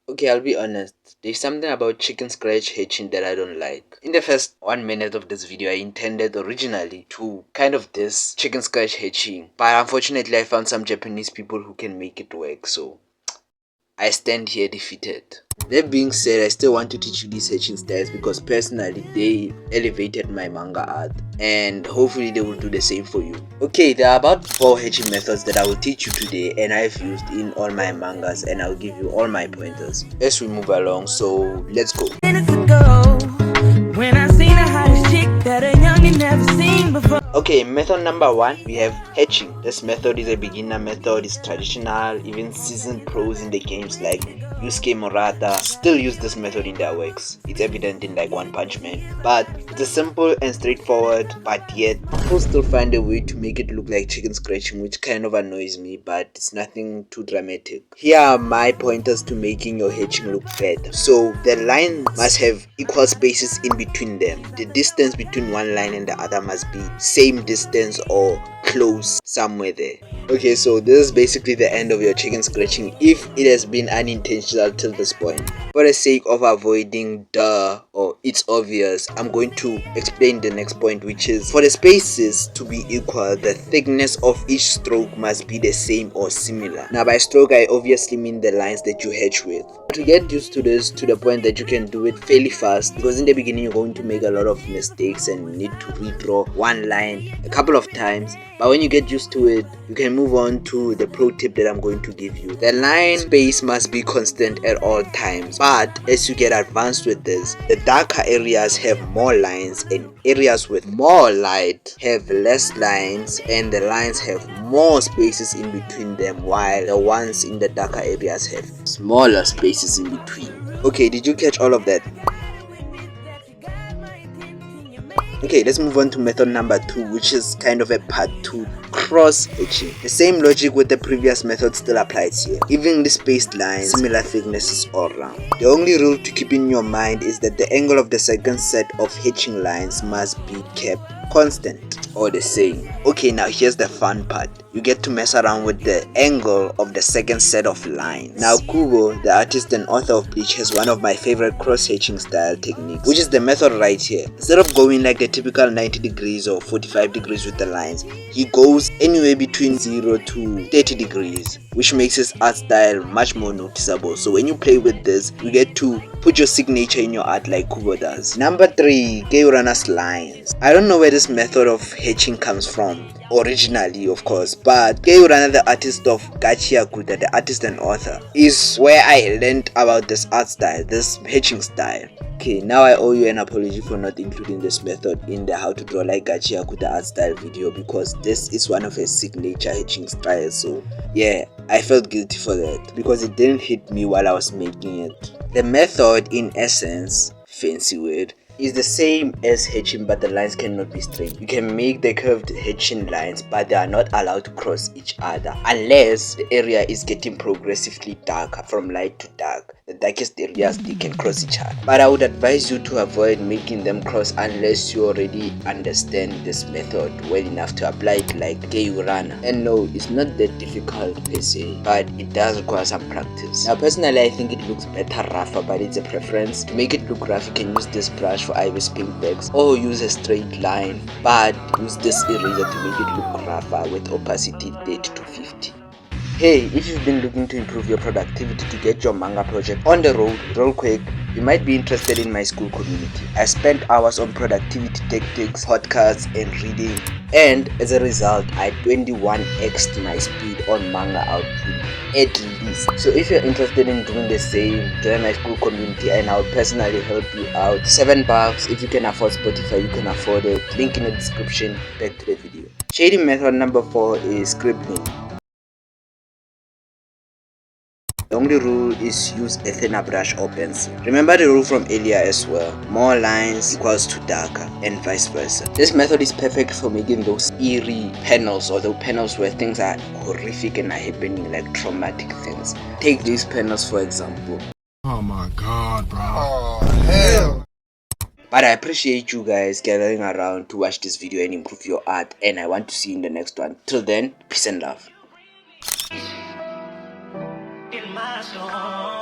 Okay, I'll be honest. There's something about chicken scratch hatching that I don't like. In the first 1 minute of this video, I intended originally to kind of this chicken scratch hatching, but unfortunately I found some Japanese people who can make it work, so I stand here defeated. That being said, I still want to teach you these hatching styles because personally they elevated my manga art and hopefully they will do the same for you. Okay, there are about 4 hatching methods that I will teach you today and I've used in all my mangas, and I'll give you all my pointers as we move along, so let's go. Okay, method number 1, we have hatching. This method is a beginner method, it's traditional, even seasoned pros in the games like Yusuke Murata still use this method in their works. It's evident in like One Punch Man. But it's simple and straightforward, but yet people still find a way to make it look like chicken scratching, which kind of annoys me, but it's nothing too dramatic. Here are my pointers to making your hatching look better. So the lines must have equal spaces in between them. The distance between one line and the other must be same distance or close somewhere there. Okay, so this is basically the end of your chicken scratching if it has been unintentional till this point. For the sake of avoiding duh or it's obvious, I'm going to explain the next point, which is for the spaces to be equal, the thickness of each stroke must be the same or similar. Now by stroke I obviously mean the lines that you hatch with. To get used to this to the point that you can do it fairly fast, because in the beginning you're going to make a lot of mistakes and need to redraw one line a couple of times, but when you get used to it you can move on to the pro tip that I'm going to give you. The line space must be constant at all times, but as you get advanced with this, the darker areas have more lines and areas with more light have less lines, and the lines have more spaces in between them while the ones in the darker areas have smaller spaces in between. Okay, did you catch all of that? Okay, let's move on to method number 2, which is kind of a part 2, cross hatching. The same logic with the previous method still applies here. Evenly spaced lines, similar thicknesses all around. The only rule to keep in your mind is that the angle of the second set of hatching lines must be kept constant or the same. Okay, now here's the fun part. You get to mess around with the angle of the second set of lines. Now Kubo, the artist and author of Bleach, has one of my favorite cross-hatching style techniques, which is the method right here. Instead of going like the typical 90 degrees or 45 degrees with the lines, he goes anywhere between 0 to 30 degrees, which makes his art style much more noticeable. So when you play with this, you get to put your signature in your art like Kubo does. Number 3, Geurana's lines. I don't know where this method of hatching comes from originally, of course, but Geurana, the artist of Gachiakuta, the artist and author, is where I learned about this art style, this hatching style. Okay, now I owe you an apology for not including this method in the how to draw like Gachiakuta art style video, because this is one of his signature hatching styles. So yeah, I felt guilty for that because it didn't hit me while I was making it. The method in essence, fancy word, is the same as hatching, but the lines cannot be straight. You can make the curved hatching lines, but they are not allowed to cross each other unless the area is getting progressively darker from light to dark. The darkest areas, they can cross each other, but I would advise you to avoid making them cross unless you already understand this method well enough to apply it like Geurana. And no, it's not that difficult per se, but it does require some practice. Now personally I think it looks better rougher, but it's a preference. To make it look rough, you can use this brush for Iris pink bags or use a straight line, but use this eraser to make it look rougher with opacity 30 to 50. Hey, if you've been looking to improve your productivity to get your manga project on the road real quick, you might be interested in my school community. I spent hours on productivity tactics, podcasts and reading, and as a result I 21x'd my speed on manga output at least. So if you're interested in doing the same, join my school community and I'll personally help you out. $7, if you can afford Spotify you can afford it. Link in the description. Back to the video. Shading method number 4 is scribbling. The only rule is use a thinner brush or pencil. Remember the rule from earlier as well. More lines equals to darker and vice versa. This method is perfect for making those eerie panels, or the panels where things are horrific and are happening, like traumatic things. Take these panels for example. Oh my god, bro. Oh hell. But I appreciate you guys gathering around to watch this video and improve your art, and I want to see you in the next one. Till then, peace and love. In my soul.